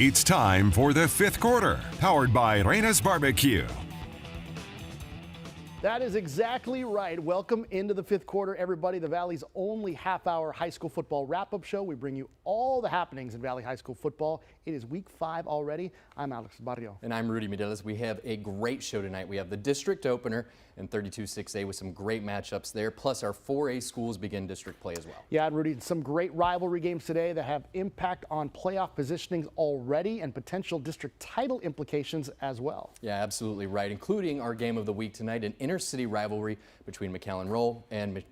It's time for the fifth quarter, powered by Reyna's Barbecue. That is exactly right. Welcome into the fifth quarter, everybody. The Valley's only half-hour high school football wrap-up show. We bring you all the happenings in Valley High School football. It is week 5 already. I'm Alex Barrio. And I'm Rudy Medeiros. We have a great show tonight. We have the district opener in 32-6A with some great matchups there. Plus our 4A schools begin district play as well. Yeah, and Rudy, some great rivalry games today that have impact on playoff positionings already and potential district title implications as well. Yeah, absolutely right, including our game of the week tonight, an inter-city rivalry between McAllen Roll and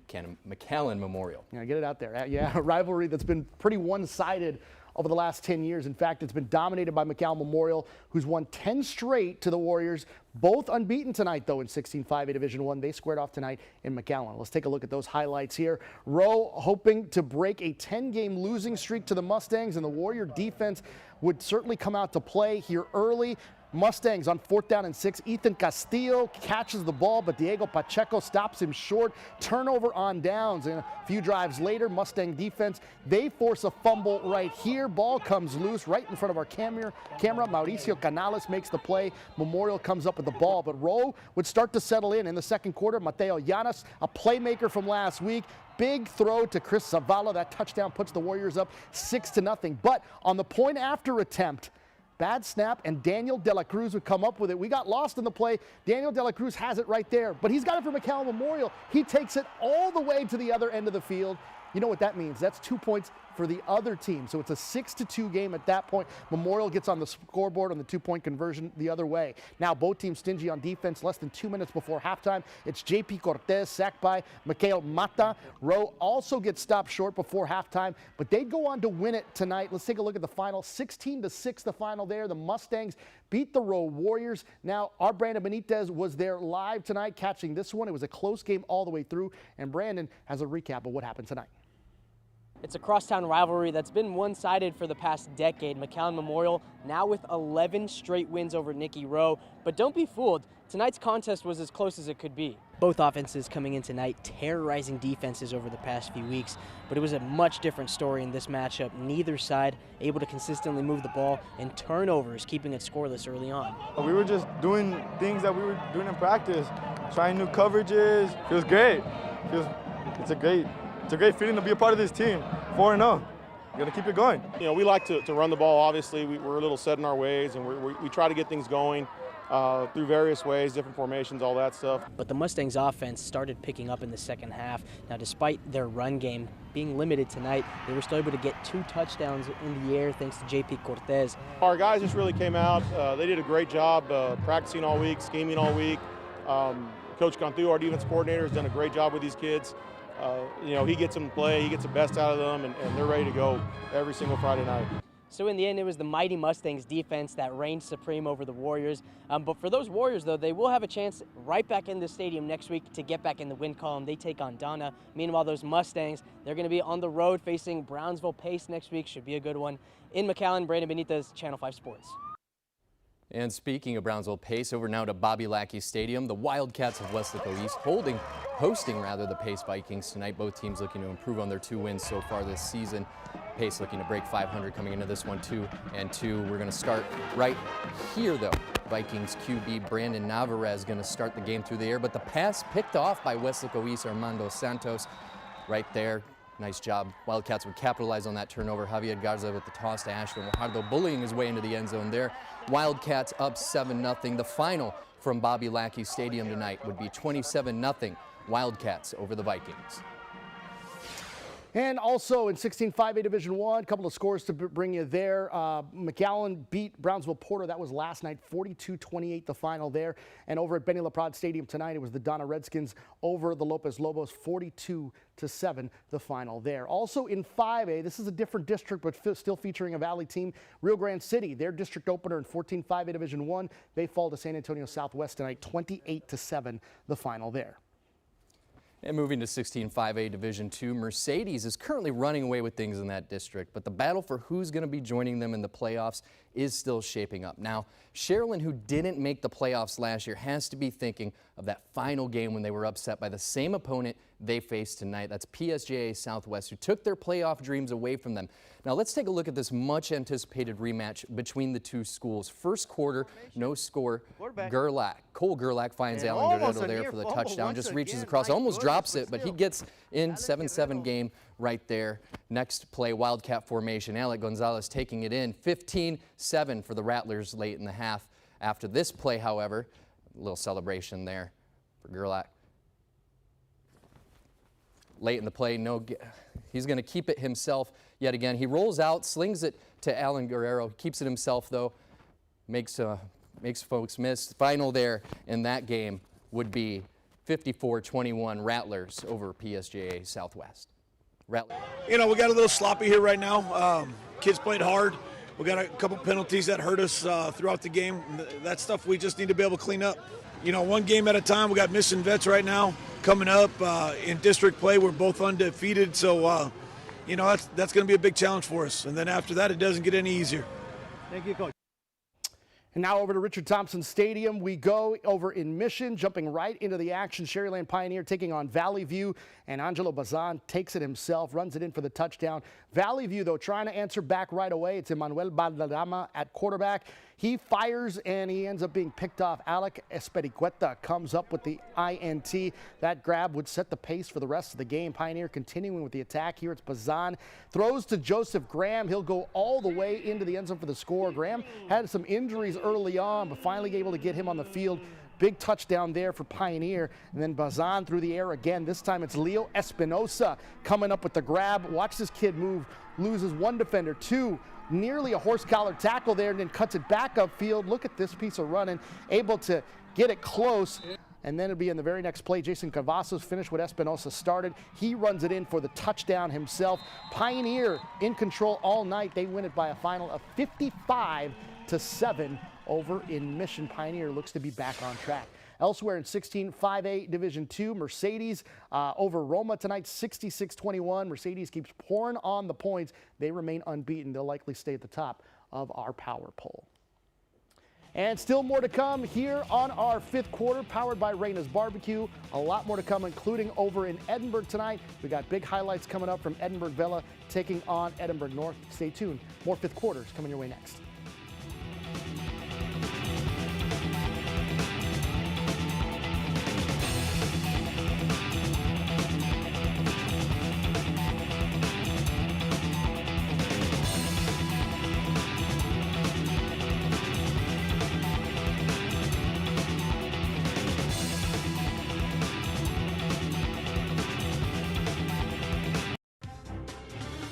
McAllen Memorial. Yeah, get it out there. Yeah, a rivalry that's been pretty one-sided over the last 10 years. In fact, it's been dominated by McAllen Memorial, who's won 10 straight to the Warriors. Both unbeaten tonight, though, in 16-5A Division I. They squared off tonight in McAllen. Let's take a look at those highlights here. Rowe hoping to break a 10-game losing streak to the Mustangs, and the Warrior defense would certainly come out to play here early. Mustangs on 4th down and 6. Ethan Castillo catches the ball, but Diego Pacheco stops him short. Turnover on downs. And a few drives later, Mustang defense, they force a fumble right here. Ball comes loose right in front of our camera. Mauricio Canales makes the play. Memorial comes up with the ball, but Rowe would start to settle in the second quarter. Mateo Llanas, a playmaker from last week. Big throw to Chris Zavala. That touchdown puts the Warriors up 6-0. But on the point after attempt, bad snap, and Daniel De La Cruz would come up with it. We got lost in the play. Daniel De La Cruz has it right there, but he's got it for McAllen Memorial. He takes it all the way to the other end of the field. You know what that means? That's 2 points for the other team. So it's a 6-2 game at that point. Memorial gets on the scoreboard on the 2-point conversion the other way. Now both teams stingy on defense. Less than 2 minutes before halftime, it's JP Cortez sacked by Mikhail Mata. Rowe also gets stopped short before halftime, but they'd go on to win it tonight. Let's take a look at the final. 16-6 the final there. The Mustangs beat the Rowe Warriors. Now our Brandon Benitez was there live tonight catching this one. It was a close game all the way through, and Brandon has a recap of what happened tonight. It's a crosstown rivalry that's been one-sided for the past decade. McAllen Memorial now with 11 straight wins over Nicky Rowe. But don't be fooled, tonight's contest was as close as it could be. Both offenses coming in tonight terrorizing defenses over the past few weeks, but it was a much different story in this matchup. Neither side able to consistently move the ball, and turnovers keeping it scoreless early on. We were just doing things that we were doing in practice, trying new coverages. Feels great. It's a great feeling to be a part of this team. 4-0. We're gonna keep it going. You know, we like to run the ball. Obviously, we're a little set in our ways, and we try to get things going through various ways, different formations, all that stuff. But the Mustangs offense started picking up in the second half. Now, despite their run game being limited tonight, they were still able to get 2 touchdowns in the air thanks to JP Cortez. Our guys just really came out. They did a great job practicing all week, scheming all week. Coach Cantu, our defense coordinator, has done a great job with these kids. You know, he gets them to play, he gets the best out of them, and they're ready to go every single Friday night. So in the end, it was the mighty Mustangs defense that reigned supreme over the Warriors. But for those Warriors, though, they will have a chance right back in the stadium next week to get back in the win column. They take on Donna. Meanwhile, those Mustangs, they're going to be on the road facing Brownsville Pace next week. Should be a good one. In McAllen, Brandon Benitez, Channel 5 Sports. And speaking of Brownsville Pace, over now to Bobby Lackey Stadium. The Wildcats of Westlake East hosting the Pace Vikings tonight. Both teams looking to improve on their 2 wins so far this season. Pace looking to break 500 coming into this one, 2-2. We're going to start right here, though. Vikings QB Brandon Navarez going to start the game through the air, but the pass picked off by Westlake East Armando Santos right there. Nice job. Wildcats would capitalize on that turnover. Javier Garza with the toss to Ashton Guajardo, bullying his way into the end zone there. Wildcats up 7-0. The final from Bobby Lackey Stadium tonight would be 27-0. Wildcats over the Vikings. And also in 16-5A Division I, a couple of scores to bring you there. McAllen beat Brownsville Porter. That was last night, 42-28 the final there. And over at Benny LaPrade Stadium tonight, it was the Donna Redskins over the Lopez Lobos, 42-7 the final there. Also in 5A, this is a different district, but still featuring a Valley team. Rio Grande City, their district opener in 14-5A Division I. They fall to San Antonio Southwest tonight, 28-7 the final there. And moving to 16-5A Division II, Mercedes is currently running away with things in that district, but the battle for who's going to be joining them in the playoffs is still shaping up. Now, Sherilyn, who didn't make the playoffs last year, has to be thinking of that final game when they were upset by the same opponent they face tonight. That's PSJA Southwest, who took their playoff dreams away from them. Now let's take a look at this much anticipated rematch between the two schools. First quarter, no score. Cole Gerlach finds Alan Guerrero there for the touchdown. Just reaches across, almost drops it, but he gets in. 7-7 game right there. Next play, Wildcat formation. Alec Gonzalez taking it in. 15-7 for the Rattlers late in the half. After this play, however, a little celebration there for Gerlach. Late in the play, he's going to keep it himself yet again. He rolls out, slings it to Alan Guerrero, keeps it himself though, makes folks miss. Final there in that game would be 54-21 Rattlers over PSJA Southwest. You know, we got a little sloppy here right now. Kids played hard. We got a couple penalties that hurt us throughout the game. That stuff we just need to be able to clean up. You know, one game at a time. We got missing vets right now coming up in district play. We're both undefeated, so you know that's going to be a big challenge for us. And then after that, it doesn't get any easier. Thank you, Coach. And now over to Richard Thompson Stadium. We go over in Mission, jumping right into the action. Sherryland Pioneer taking on Valley View, and Angelo Bazan takes it himself, runs it in for the touchdown. Valley View, though, trying to answer back right away. It's Emmanuel Valderrama at quarterback. He fires, and he ends up being picked off. Alec Espericueta comes up with the INT. That grab would set the pace for the rest of the game. Pioneer continuing with the attack. Here it's Bazan. Throws to Joseph Graham. He'll go all the way into the end zone for the score. Graham had some injuries early on, but finally able to get him on the field. Big touchdown there for Pioneer. And then Bazan through the air again. This time it's Leo Espinosa coming up with the grab. Watch this kid move. Loses one defender, two. Nearly a horse collar tackle there, and then cuts it back upfield. Look at this piece of running. Able to get it close. And then it'll be in the very next play. Jason Cavazos finished what Espinosa started. He runs it in for the touchdown himself. Pioneer in control all night. They win it by a final of 55-7 over in Mission. Pioneer looks to be back on track. Elsewhere in 16-5A Division II, Mercedes over Roma tonight, 66-21. Mercedes keeps pouring on the points. They remain unbeaten. They'll likely stay at the top of our power poll. And still more to come here on our fifth quarter, powered by Reyna's Barbecue. A lot more to come, including over in Edinburgh tonight. We got big highlights coming up from Edinburgh Vela taking on Edinburgh North. Stay tuned. More fifth quarters coming your way next.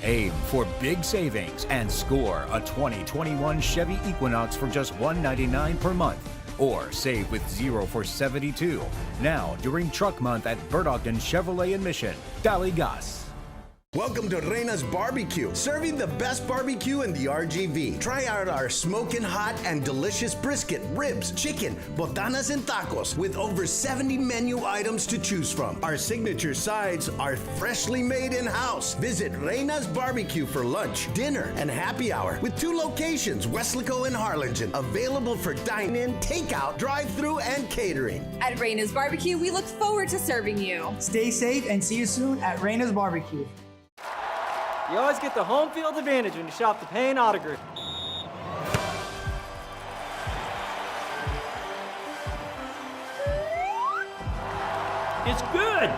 Aim for big savings and score a 2021 Chevy Equinox for just $199 per month. Or save with 0 for $72. Now during Truck Month at Bert Ogden Chevrolet in Mission. Dali Gas. Welcome to Reyna's Barbecue, serving the best barbecue in the RGV. Try out our smoking hot and delicious brisket, ribs, chicken, botanas, and tacos with over 70 menu items to choose from. Our signature sides are freshly made in-house. Visit Reyna's Barbecue for lunch, dinner, and happy hour with 2 locations, Weslaco and Harlingen, available for dine-in, takeout, drive-through, and catering. At Reyna's Barbecue, we look forward to serving you. Stay safe and see you soon at Reyna's Barbecue. You always get the home field advantage when you shop the Payne Auto Group. It's good!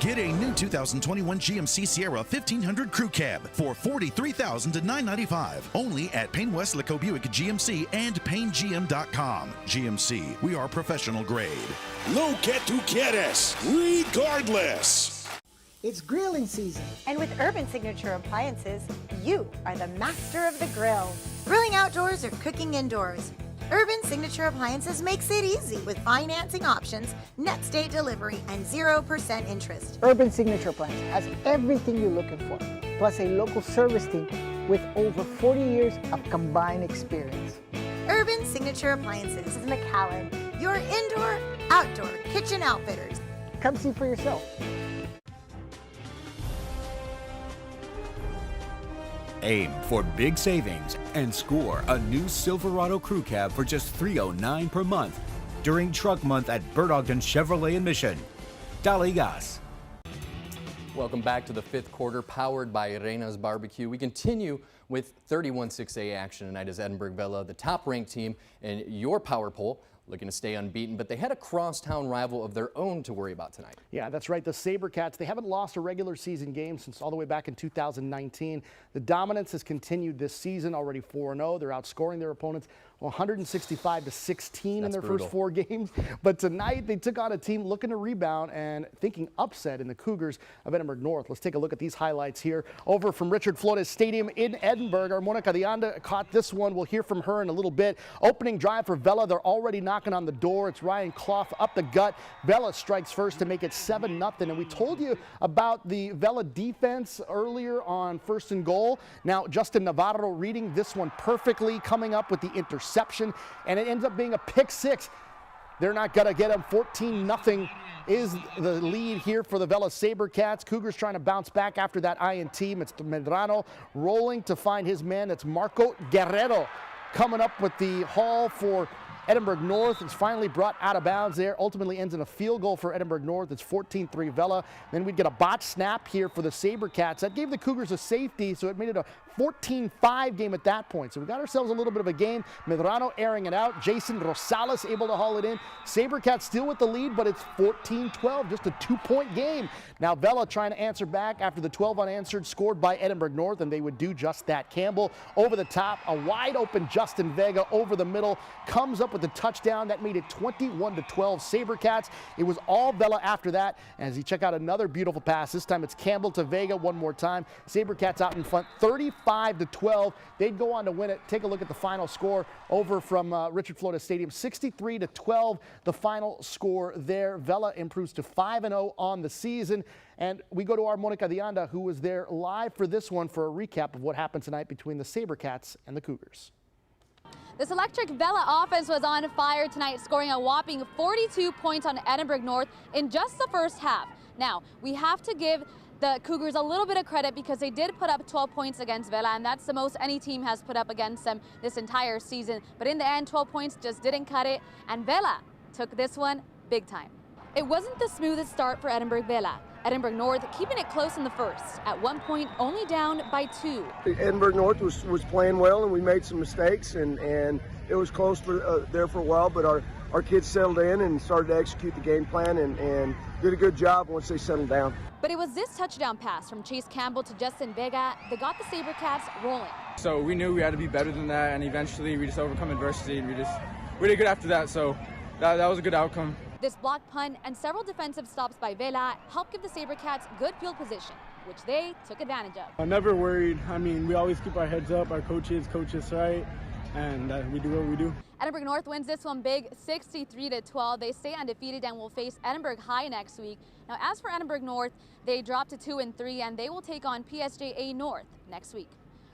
Get a new 2021 GMC Sierra 1500 Crew Cab for $43,000 to $995. Only at Payne Weslaco Buick GMC and PayneGM.com. GMC, we are professional grade. Lo que tú quieres, regardless. It's grilling season. And with Urban Signature Appliances, you are the master of the grill. Grilling outdoors or cooking indoors, Urban Signature Appliances makes it easy with financing options, next day delivery, and 0% interest. Urban Signature Appliances has everything you're looking for, plus a local service team with over 40 years of combined experience. Urban Signature Appliances is McAllen, your indoor, outdoor kitchen outfitters. Come see for yourself. Aim for big savings and score a new Silverado Crew Cab for just $309 per month during Truck Month at Bert Ogden Chevrolet in Mission. Daligas. Welcome back to the fifth quarter, powered by Reyna's Barbecue. We continue with 31-6A action tonight as Edinburgh Vela, the top-ranked team in your power poll, looking to stay unbeaten, but they had a crosstown rival of their own to worry about tonight. Yeah, that's right. The SaberCats, they haven't lost a regular season game since all the way back in 2019. The dominance has continued this season, already 4-0. They're outscoring their opponents 165-16 in their first 4 games. But tonight they took on a team looking to rebound and thinking upset in the Cougars of Edinburgh North. Let's take a look at these highlights here. Over from Richard Flores Stadium in Edinburgh, our Monica Dianda caught this one. We'll hear from her in a little bit. Opening drive for Vela. They're already knocking on the door. It's Ryan Clough up the gut. Vela strikes first to make it 7-0. And we told you about the Vela defense earlier on 1st and goal. Now Justin Navarro reading this one perfectly, coming up with the interception, and it ends up being a pick 6. They're not going to get him. 14-0 is the lead here for the Vela SaberCats. Cougars trying to bounce back after that INT. It's Medrano rolling to find his man. That's Marco Guerrero coming up with the haul for Edinburgh North. Is finally brought out of bounds there. Ultimately ends in a field goal for Edinburgh North. It's 14-3 Vela. Then we'd get a botch snap here for the SaberCats. That gave the Cougars a safety, so it made it a 14-5 game at that point. So we got ourselves a little bit of a game. Medrano airing it out. Jason Rosales able to haul it in. SaberCats still with the lead, but it's 14-12, just a 2-point game. Now Vela trying to answer back after the 12 unanswered scored by Edinburgh North, and they would do just that. Campbell over the top, a wide open Justin Vega over the middle, comes up with the touchdown. That made it 21-12 SaberCats. It was all Vela after that. As you check out another beautiful pass, this time it's Campbell to Vega one more time. SaberCats out in front, 35-12. They'd go on to win it. Take a look at the final score over from Richard Flores Stadium, 63-12. The final score there. Vela improves to 5-0 on the season. And we go to our Monica Dianda, who was there live for this one for a recap of what happened tonight between the SaberCats and the Cougars. This electric Vela offense was on fire tonight, scoring a whopping 42 points on Edinburgh North in just the first half. Now, we have to give the Cougars a little bit of credit because they did put up 12 points against Vela, and that's the most any team has put up against them this entire season. But in the end, 12 points just didn't cut it, and Vela took this one big time. It wasn't the smoothest start for Edinburgh Vela. Edinburgh North keeping it close in the first. At one point, only down by 2. Edinburgh North was playing well, and we made some mistakes, and it was close there for a while, but our kids settled in and started to execute the game plan and did a good job once they settled down. But it was this touchdown pass from Chase Campbell to Justin Vega that got the SaberCats rolling. So we knew we had to be better than that, and eventually we just overcome adversity, and we did good after that, so that was a good outcome. This block punt and several defensive stops by Vela helped give the SaberCats good field position, which they took advantage of. I'm never worried. I mean, we always keep our heads up. Our coaches coach us right, and we do what we do. Edinburgh North wins this one big, 63-12. They stay undefeated and will face Edinburgh High next week. Now, as for Edinburgh North, they dropped to 2-3, and they will take on PSJA North next week.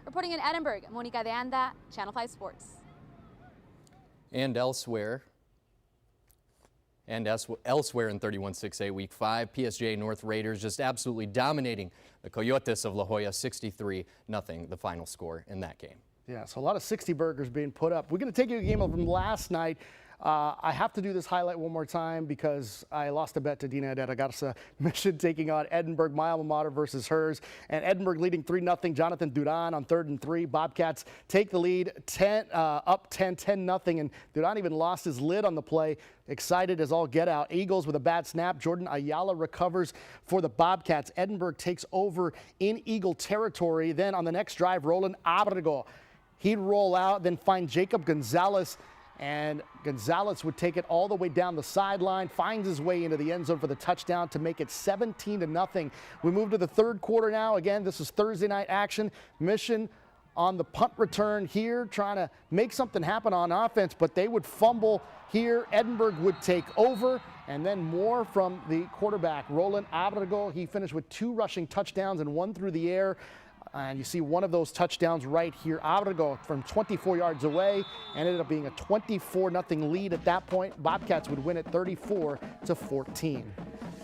Reporting in Edinburgh, Monica de Anda, Channel 5 Sports. And elsewhere in 31-6A Week 5, PSJA North Raiders just absolutely dominating the Coyotes of La Jolla, 63-0, the final score in that game. Yeah, so a lot of 60 burgers being put up. We're going to take you a game from last night. I have to do this highlight one more time because I lost a bet to Dina de Garza. Mission taking on Edinburgh, my alma mater versus hers. And Edinburgh leading 3-0. Jonathan Duran on 3rd and 3. Bobcats take the lead up 10-0. And Duran even lost his lid on the play. Excited as all get out. Eagles with a bad snap. Jordan Ayala recovers for the Bobcats. Edinburgh takes over in Eagle territory. Then on the next drive, Roland Abrego. He'd roll out, then find Jacob Gonzalez. And Gonzalez would take it all the way down the sideline, finds his way into the end zone for the touchdown to make it 17-0. We move to the third quarter now. Again, this is Thursday night action. Mission on the punt return here, trying to make something happen on offense, but they would fumble here. Edinburgh would take over, and then more from the quarterback, Roland Abrego. He finished with 2 rushing touchdowns and 1 through the air. And you see one of those touchdowns right here. Abrego from 24 yards away, ended up being a 24-0 lead at that point. Bobcats would win it 34-14.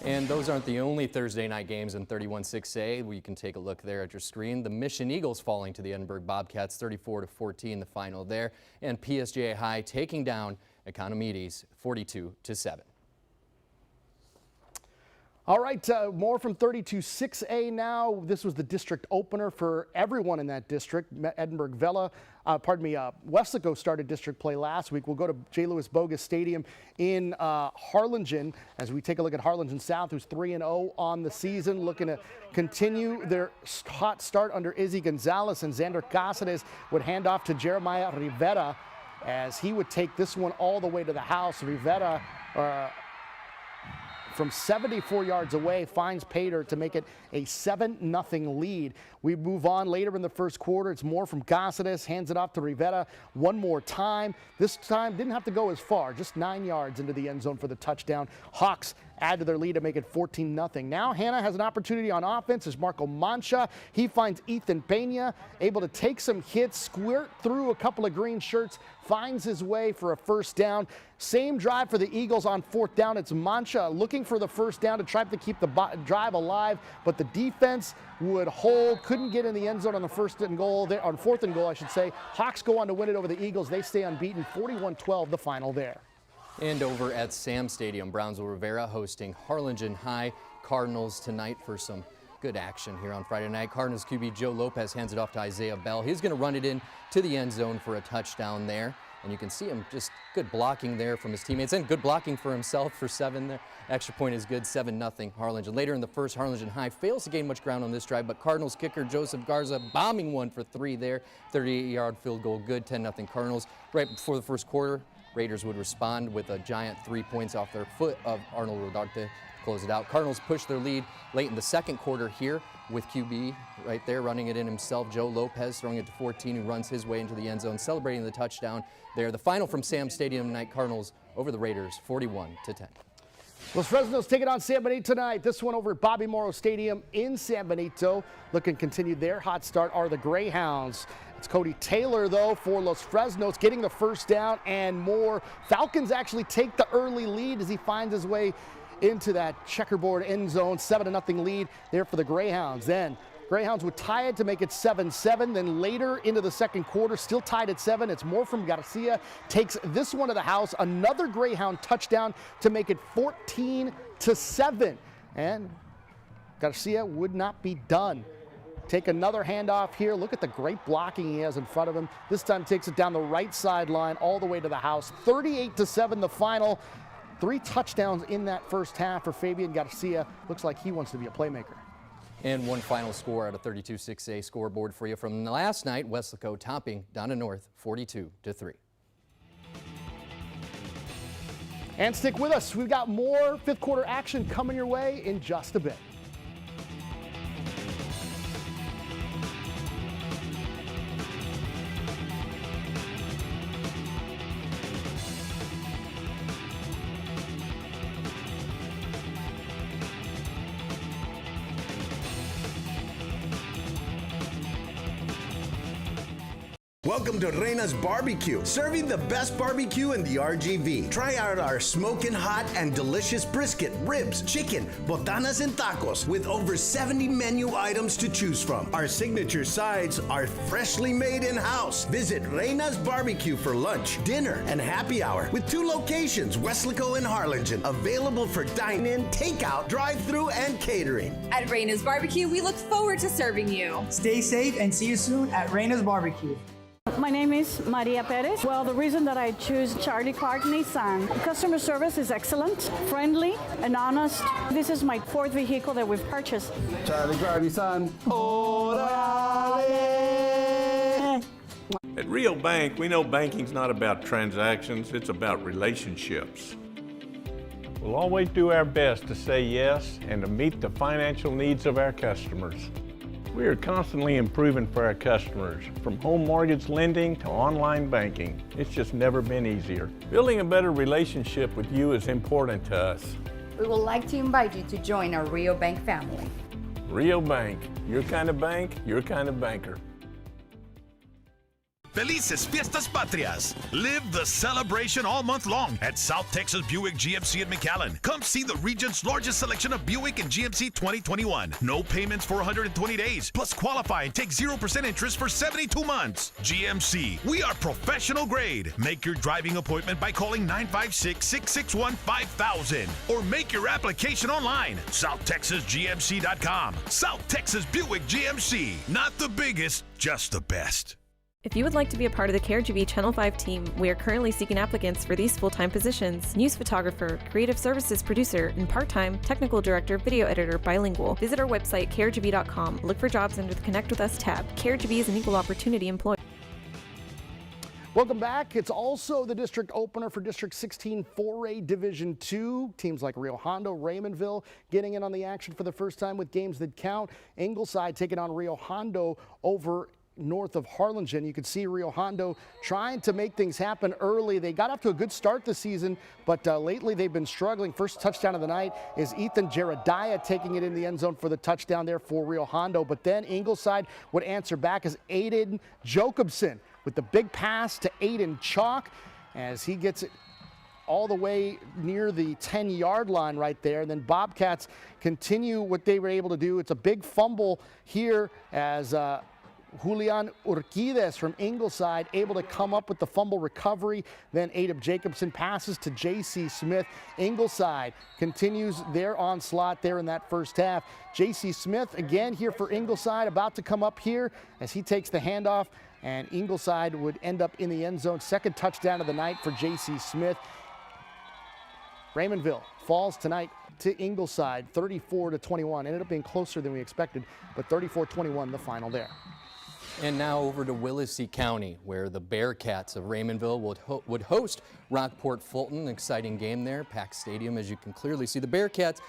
And those aren't the only Thursday night games in 31-6A. We can take a look there at your screen. The Mission Eagles falling to the Edinburgh Bobcats 34-14, the final there. And PSJA High taking down Economides 42-7. All right, more from 32-6A now. This was the district opener for everyone in that district. Weslaco started district play last week. We'll go to J. Louis Bogus Stadium in Harlingen as we take a look at Harlingen South, who's 3-0 on the season, looking to continue their hot start under Izzy Gonzalez, and Xander Cáceres would hand off to Jeremiah Rivera as he would take this one all the way to the house. Rivera from 74 yards away finds Pater to make it a 7-0 lead. We move on later in the first quarter. It's more from Cáceres, hands it off to Rivera one more time. This time didn't have to go as far, just 9 yards into the end zone for the touchdown. Hawks add to their lead to make it 14-0. Now Hannah has an opportunity on offense as Marco Mancha. He finds Ethan Pena, able to take some hits, squirt through a couple of green shirts, finds his way for a first down. Same drive for the Eagles on fourth down. It's Mancha looking for the first down to try to keep the drive alive, but the defense would hold, couldn't get in the end zone on the fourth and goal, I should say. Hawks go on to win it over the Eagles. They stay unbeaten, 41-12 the final there. And over at Sam Stadium, Brownsville Rivera hosting Harlingen High Cardinals tonight for some good action here on Friday night. Cardinals QB Joe Lopez hands it off to Isaiah Bell. He's going to run it in to the end zone for a touchdown there. And you can see him just good blocking there from his teammates and good blocking for himself for 7 there. Extra point is good, 7-0 Harlingen. Later in the first, Harlingen High fails to gain much ground on this drive, but Cardinals kicker Joseph Garza bombing one for 3 there. 38-yard field goal, good, 10-0 Cardinals. Right before the first quarter, Raiders would respond with a giant 3 points off their foot of Arnold Rodarte to close it out. Cardinals push their lead late in the second quarter here with QB right there running it in himself. Joe Lopez throwing it to 14, who runs his way into the end zone, celebrating the touchdown there. The final from Sam Stadium tonight, Cardinals over the Raiders, 41-10. Los Fresnos take it on San Benito tonight. This one over at Bobby Morrow Stadium in San Benito. Looking to continue their hot start are the Greyhounds. It's Cody Taylor, though, for Los Fresnos, getting the first down and more. Falcons actually take the early lead as he finds his way into that checkerboard end zone. 7-0 lead there for the Greyhounds. Then Greyhounds would tie it to make it 7-7. Then later into the second quarter, still tied at 7. It's more from Garcia. Takes this one to the house. Another Greyhound touchdown to make it 14-7. And Garcia would not be done. Take another handoff here. Look at the great blocking he has in front of him. This time takes it down the right sideline all the way to the house. 38-7 the final. 3 touchdowns in that first half for Fabian Garcia. Looks like he wants to be a playmaker. And one final score out of 32-6A scoreboard for you from last night. Weslaco topping Donna North 42-3. And stick with us. We've got more fifth quarter action coming your way in just a bit. Welcome to Reyna's Barbecue, serving the best barbecue in the RGV. Try out our smoking hot and delicious brisket, ribs, chicken, botanas, and tacos with over 70 menu items to choose from. Our signature sides are freshly made in-house. Visit Reyna's Barbecue for lunch, dinner, and happy hour with 2 locations, Weslaco and Harlingen, available for dine-in, takeout, drive-thru, and catering. At Reyna's Barbecue, we look forward to serving you. Stay safe and see you soon at Reyna's Barbecue. My name is Maria Perez. Well, the reason that I choose Charlie Clark Nissan, customer service is excellent, friendly, and honest. This is my 4th vehicle that we've purchased. Charlie Clark Nissan. At Rio Bank, we know banking's not about transactions, it's about relationships. We'll always do our best to say yes and to meet the financial needs of our customers. We are constantly improving for our customers, from home mortgage lending to online banking. It's just never been easier. Building a better relationship with you is important to us. We would like to invite you to join our Rio Bank family. Rio Bank, your kind of bank, your kind of banker. Felices Fiestas Patrias. Live the celebration all month long at South Texas Buick GMC in McAllen. Come see the region's largest selection of Buick and GMC 2021. No payments for 120 days. Plus qualify and take 0% interest for 72 months. GMC, we are professional grade. Make your driving appointment by calling 956-661-5000 or make your application online. SouthTexasGMC.com. South Texas Buick GMC. Not the biggest, just the best. If you would like to be a part of the CareGB Channel 5 team, we are currently seeking applicants for these full-time positions: news photographer, creative services producer, and part-time technical director, video editor, bilingual. Visit our website, caregb.com. Look for jobs under the Connect With Us tab. CareGB is an equal opportunity employer. Welcome back. It's also the district opener for District 16 4A Division 2. Teams like Rio Hondo, Raymondville getting in on the action for the first time with games that count. Ingleside taking on Rio Hondo over north of Harlingen. You can see Rio Hondo trying to make things happen early. They got off to a good start this season, but lately they've been struggling. First touchdown of the night is Ethan Jeremiah taking it in the end zone for the touchdown there for Rio Hondo. But then Ingleside would answer back as Aiden Jacobson with the big pass to Aiden Chalk as he gets it all the way near the 10-yard line right there. And then Bobcats continue what they were able to do. It's a big fumble here as Julian Urquides from Ingleside able to come up with the fumble recovery. Then Adam Jacobson passes to J.C. Smith. Ingleside continues their onslaught there in that first half. J.C. Smith again here for Ingleside, about to come up here as he takes the handoff, and Ingleside would end up in the end zone. Second touchdown of the night for J.C. Smith. Raymondville falls tonight to Ingleside 34-21. Ended up being closer than we expected, but 34-21 the final there. And now over to Willacy County, where the Bearcats of Raymondville would host Rockport Fulton. An exciting game there, packed stadium, as you can clearly see. The Bearcats,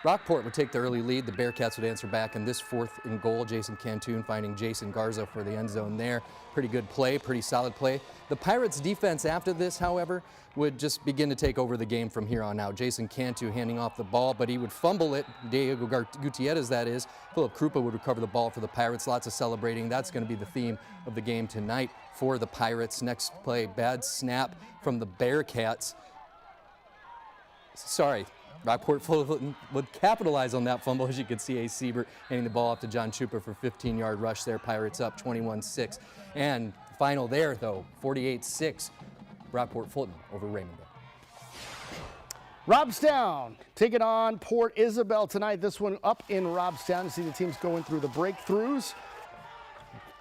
Rockport would take the early lead. The Bearcats would answer back in this 4th and goal. Jason Cantoon finding Jason Garza for the end zone there. Pretty good play, pretty solid play. The Pirates defense after this, however, would just begin to take over the game from here on out. Jason Cantu handing off the ball, but he would fumble it. Diego Gutierrez, that is. Philip Krupa would recover the ball for the Pirates. Lots of celebrating. That's going to be the theme of the game tonight for the Pirates. Next play, bad snap from the Bearcats. Sorry, Rockport Fulton would capitalize on that fumble. As you can see, Ace Siebert handing the ball off to John Chupa for a 15-yard rush there. Pirates up 21-6. And final there, though, 48-6. Rockport Fulton over Raymondville. Robstown taking on Port Isabel tonight. This one up in Robstown. You see the teams going through the breakthroughs.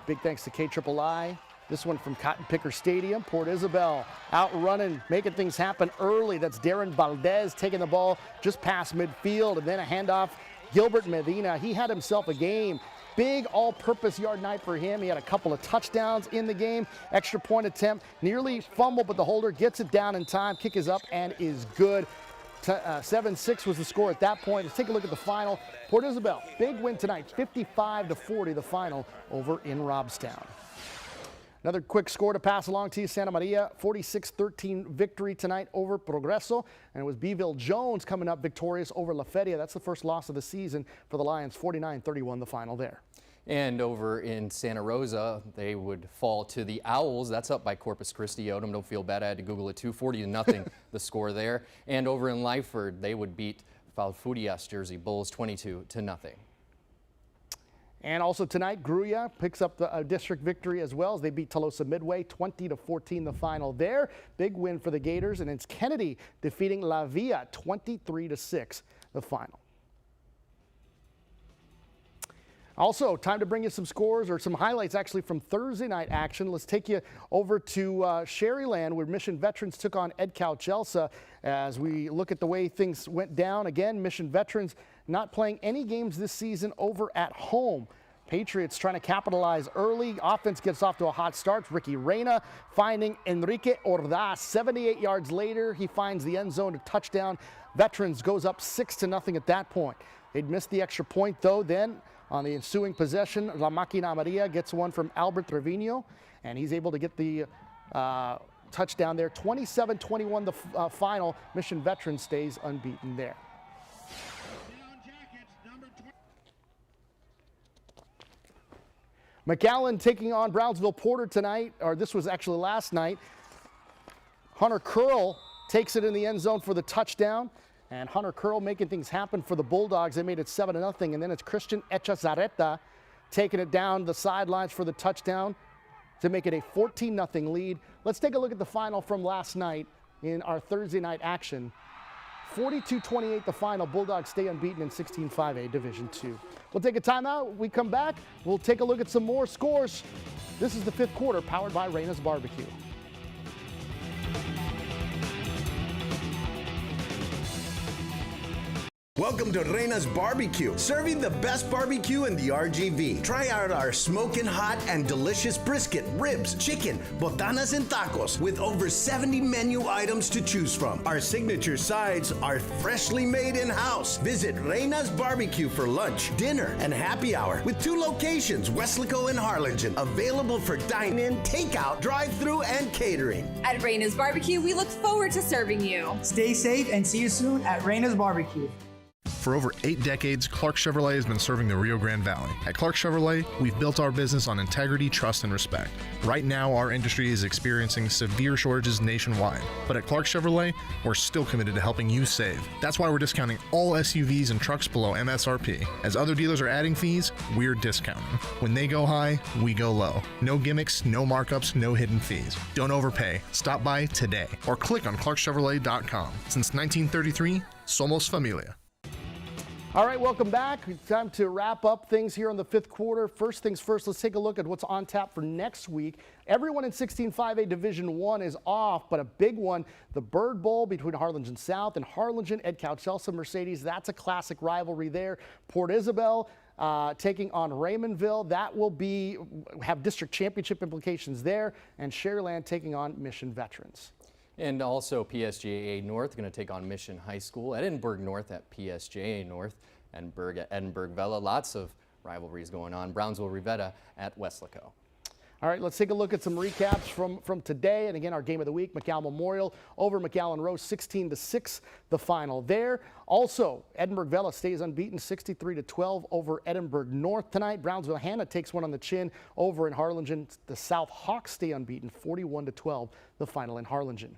Big thanks to KIII. This one from Cotton Picker Stadium. Port Isabel out running, making things happen early. That's Darren Valdez taking the ball just past midfield, and then a handoff. Gilbert Medina, he had himself a game. Big all-purpose yard night for him. He had a couple of touchdowns in the game. Extra point attempt, nearly fumbled, but the holder gets it down in time. Kick is up and is good. 7-6 was the score at that point. Let's take a look at the final. Port Isabel, big win tonight, 55-40, the final over in Robstown. Another quick score to pass along to you. Santa Maria, 46-13 victory tonight over Progreso. And it was Beeville Jones coming up victorious over La Feria. That's the first loss of the season for the Lions, 49-31 the final there. And over in Santa Rosa, they would fall to the Owls. That's up by Corpus Christi. Odom, don't feel bad. I had to Google it too. 40-0 the score there. And over in Lyford, they would beat Falfurrias Jersey Bulls 22-0. And also tonight, Gruya picks up the district victory as well as they beat Tolosa Midway 20-14 the final there. Big win for the Gators, and it's Kennedy defeating La Villa 23-6 the final. Also, time to bring you some scores or some highlights actually from Thursday night action. Let's take you over to Sherryland, where Mission Veterans took on EdCal Chelsea. As we look at the way things went down, again, Mission Veterans not playing any games this season over at home. Patriots trying to capitalize early. Offense gets off to a hot start. Ricky Reyna finding Enrique Ordaz. 78 yards later, he finds the end zone, a touchdown. Veterans goes up 6-0 at that point. They'd missed the extra point, though. Then on the ensuing possession, La Máquina Maria gets one from Albert Trevino, and he's able to get the touchdown there. 27-21 the final. Mission Veterans stays unbeaten there. McAllen taking on Brownsville Porter tonight, or this was actually last night. Hunter Curl takes it in the end zone for the touchdown. And Hunter Curl making things happen for the Bulldogs. They made it 7-0, and then it's Christian Echazarreta taking it down the sidelines for the touchdown to make it a 14-0 lead. Let's take a look at the final from last night in our Thursday night action. 42-28 the final. Bulldogs stay unbeaten in 16-5A Division II. We'll take a timeout. We come back. We'll take a look at some more scores. This is the 5th quarter, powered by Reyna's Barbecue. Welcome to Reyna's Barbecue, serving the best barbecue in the RGV. Try out our smoking hot and delicious brisket, ribs, chicken, botanas, and tacos with over 70 menu items to choose from. Our signature sides are freshly made in-house. Visit Reyna's Barbecue for lunch, dinner, and happy hour with 2 locations, Weslaco and Harlingen, available for dine-in, takeout, drive-through, and catering. At Reyna's Barbecue, we look forward to serving you. Stay safe and see you soon at Reyna's Barbecue. For over 8 decades, Clark Chevrolet has been serving the Rio Grande Valley. At Clark Chevrolet, we've built our business on integrity, trust, and respect. Right now, our industry is experiencing severe shortages nationwide. But at Clark Chevrolet, we're still committed to helping you save. That's why we're discounting all SUVs and trucks below MSRP. As other dealers are adding fees, we're discounting. When they go high, we go low. No gimmicks, no markups, no hidden fees. Don't overpay. Stop by today or click on clarkchevrolet.com. Since 1933, somos familia. All right, welcome back. It's time to wrap up things here in the 5th quarter. First things first, let's take a look at what's on tap for next week. Everyone in 16-5A Division I is off, but a big one, the Bird Bowl between Harlingen South and Harlingen. Ed Couch-Elsa Mercedes, that's a classic rivalry there. Port Isabel taking on Raymondville. That will have district championship implications there. And Sharyland taking on Mission Veterans. And also PSJA North going to take on Mission High School. Edinburgh North at PSJA North. Edinburgh at Edinburgh Vella. Lots of rivalries going on. Brownsville Rivetta at Weslaco. All right, let's take a look at some recaps from today. And again, our game of the week, McAllen Memorial over McAllen Rose, 16-6, the final there. Also, Edinburgh Vella stays unbeaten, 63-12 over Edinburgh North tonight. Brownsville Hannah takes one on the chin over in Harlingen. The South Hawks stay unbeaten, 41-12, the final in Harlingen.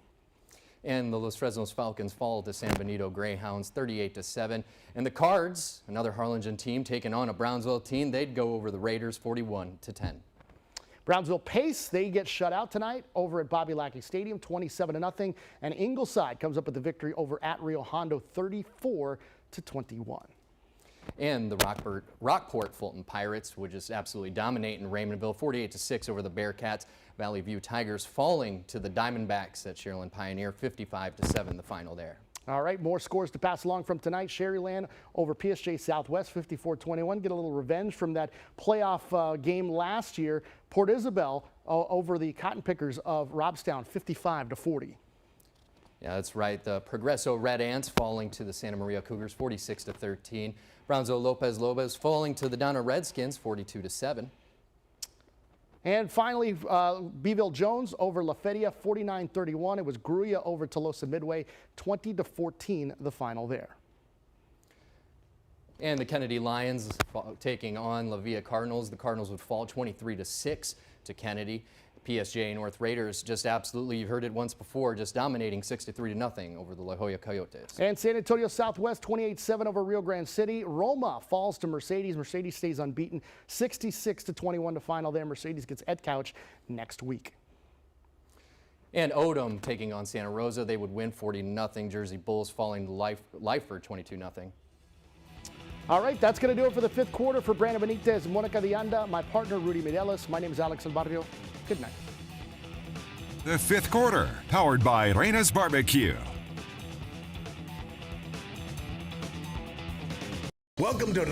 And the Los Fresnos Falcons fall to San Benito Greyhounds 38-7. And the Cards, another Harlingen team, taking on a Brownsville team. They'd go over the Raiders 41-10. Brownsville Pace, they get shut out tonight over at Bobby Lackey Stadium, 27-0. And Ingleside comes up with the victory over at Rio Hondo, 34-21. And the Rockport Fulton Pirates would just absolutely dominate in Raymondville, 48-6 over the Bearcats. Valley View Tigers falling to the Diamondbacks at Sharyland Pioneer, 55-7 the final there. All right, more scores to pass along from tonight. Sharyland over PSJ Southwest, 54-21. Get a little revenge from that playoff game last year. Port Isabel over the Cotton Pickers of Robstown, 55-40. Yeah, that's right. The Progreso Red Ants falling to the Santa Maria Cougars, 46-13. Brownsville Lopez Lobos falling to the Donna Redskins, 42-7. And finally, Beeville Jones over La Feria, 49-31. It was Gruya over Tolosa Midway, 20-14, the final there. And the Kennedy Lions taking on La Villa Cardinals. The Cardinals would fall 23-6 to Kennedy. PSJ North Raiders just absolutely, you've heard it once before, just dominating 63-0 over the La Jolla Coyotes. And San Antonio Southwest 28-7 over Rio Grande City. Roma falls to Mercedes. Mercedes stays unbeaten, 66-21 to final there. Mercedes gets Ed Couch next week. And Odom taking on Santa Rosa. They would win 40-0. Jersey Bulls falling to Lyford 22-0. All right, that's going to do it for the 5th quarter. For Brandon Benitez and Monica Dianda, my partner Rudy Mireles, my name is Alex Albarrio. Good night. The 5th quarter, powered by Reyna's Barbecue. Welcome to